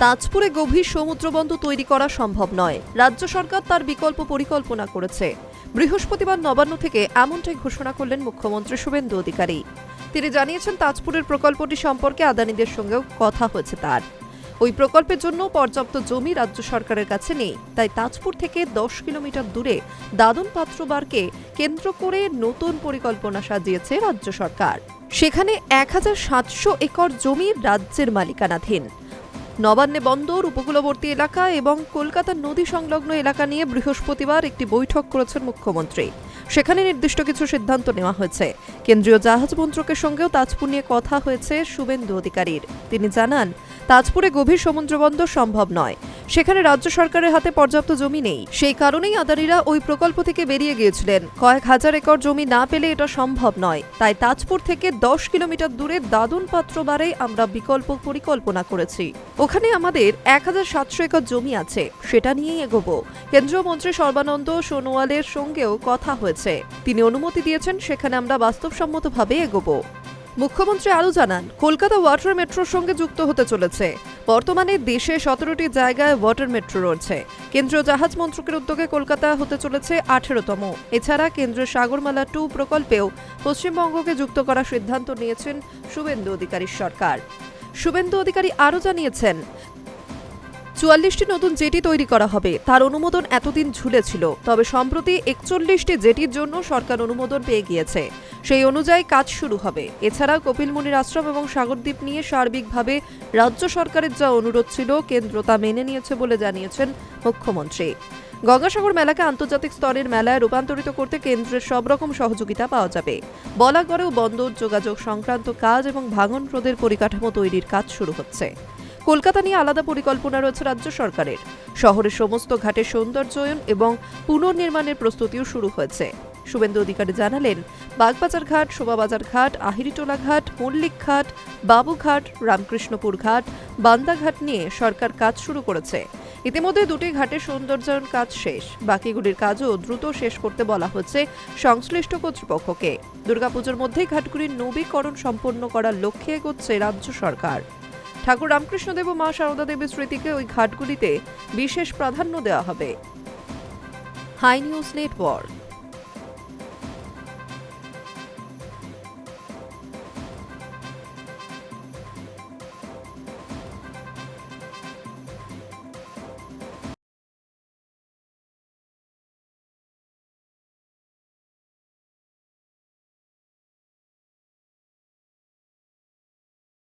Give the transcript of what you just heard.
তাজপুরে গভীর সমুদ্রবন্দর তৈরি করা সম্ভব নয়, রাজ্য সরকার তার বিকল্প পরিকল্পনা করেছে। বৃহস্পতিবার নবান্ন থেকে এমনটাই ঘোষণা করলেন মুখ্যমন্ত্রী শুভেন্দু অধিকারী। তিনি জানিয়েছেন, তাজপুরের প্রকল্পটি সম্পর্কে আদানিদের সঙ্গেও কথা হয়েছে তার। ওই প্রকল্পের জন্য পর্যাপ্ত জমি রাজ্য সরকারের কাছে নেই, তাই তাজপুর থেকে 10 কিলোমিটার দূরে দাদন পাত্রবারকে কেন্দ্র করে নতুন পরিকল্পনা সাজিয়েছে রাজ্য সরকার। সেখানে 1700 একর জমি রাজ্যের মালিকানাধীন। নবান্নে বন্দর, উপকূলবর্তী এলাকা এবং কলকাতার নদী সংলগ্ন এলাকা নিয়ে বৃহস্পতিবার একটি বৈঠক করেছেন মুখ্যমন্ত্রী। সেখানে নির্দিষ্ট কিছু সিদ্ধান্ত নেওয়া হয়েছে। কেন্দ্রীয় জাহাজ মন্ত্রকের সঙ্গেও তাজপুর নিয়ে কথা হয়েছে শুভেন্দু অধিকারীর। তিনি জানান, তাজপুরে গভীর সমুদ্রবন্দর সম্ভব নয়, সেখানে রাজ্য সরকারের হাতে পর্যাপ্ত জমি নেই। সেই কারণেই আদানিরা ওই প্রকল্প থেকে বেরিয়ে গিয়েছিলেন। কয়েক হাজার একর জমি না পেলে এটা সম্ভব নয়, তাই তাজপুর থেকে 10 কিলোমিটার দূরে দাদন পাত্রবারে আমরা বিকল্প পরিকল্পনা করেছি। ওখানে আমাদের 1700 একর জমি আছে, সেটা নিয়েই এগোবো। কেন্দ্রীয় মন্ত্রী সর্বানন্দ সোনোয়ালের সঙ্গেও কথা হয়েছে, তিনি অনুমতি দিয়েছেন, সেখানে আমরা বাস্তবসম্মতভাবে এগোবো। মুখ্যমন্ত্রী আরও জানান, কলকাতা ওয়াটার মেট্রোর সঙ্গে যুক্ত হতে চলেছে। বর্তমানে দেশে 17টি জায়গায় ওয়াটার মেট্রো রয়েছে। কেন্দ্রীয় জাহাজ মন্ত্রকের উদ্যোগে কলকাতা হতে চলেছে 18তম। এছাড়া কেন্দ্রের সাগরমালা 2 প্রকল্পেও পশ্চিমবঙ্গকে যুক্ত করার সিদ্ধান্ত নিয়েছেন শুভেন্দু অধিকারীর সরকার। শুভেন্দু অধিকারী আরও জানিয়েছেন, 44টি নতুন জেটি তৈরি করা হবে, তার অনুমোদন এতদিন ঝুলেছিল। তবে সম্প্রতি 41টি জেটির জন্য সরকার অনুমোদন পেয়ে গিয়েছে, সেই অনুযায়ী কাজ শুরু হবে। এছাড়া কপিলমুনির আশ্রম এবং সাগরদ্বীপ নিয়ে সার্বিকভাবে রাজ্য সরকারের যা অনুরোধ ছিল, কেন্দ্র তা মেনে নিয়েছে বলে জানিয়েছেন মুখ্যমন্ত্রী। গঙ্গাসাগর মেলাকে আন্তর্জাতিক স্তরের মেলায় রূপান্তরিত করতে কেন্দ্রের সব রকম সহযোগিতা পাওয়া যাবে। বলাগড়েও বন্দর যোগাযোগ সংক্রান্ত কাজ এবং ভাঙন রোধের পরিকাঠামো তৈরির কাজ শুরু হচ্ছে। কলকাতা নিয়ে আলাদা পরিকল্পনা রয়েছে রাজ্য সরকারের। শহরের সমস্ত ঘাটের সৌন্দর্যায়ন এবং পুনর্নির্মাণের প্রস্তুতিও শুরু হয়েছে। শুভেন্দু অধিকারী জানালেন, বাগবাজার ঘাট, শোভাবাজার ঘাট, আহিরিটোলা ঘাট, মল্লিক ঘাট, বাবুঘাট, রামকৃষ্ণপুর ঘাট, বান্দাঘাট নিয়ে সরকার কাজ শুরু করেছে। ইতিমধ্যে 2টি ঘাটের সৌন্দর্যায়ন কাজ শেষ, বাকিগুলির কাজও দ্রুত শেষ করতে বলা হচ্ছে সংশ্লিষ্ট কর্তৃপক্ষকে। দুর্গাপুজোর মধ্যেই ঘাটগুলির নবীকরণ সম্পন্ন করার লক্ষ্যে এগোচ্ছে রাজ্য সরকার। ঠাকুর রামকৃষ্ণদেব ও মা সারদা দেবীর স্মৃতিকে ওই ঘাটগুলিতে বিশেষ প্রাধান্য দেওয়া হবে। Hi news network.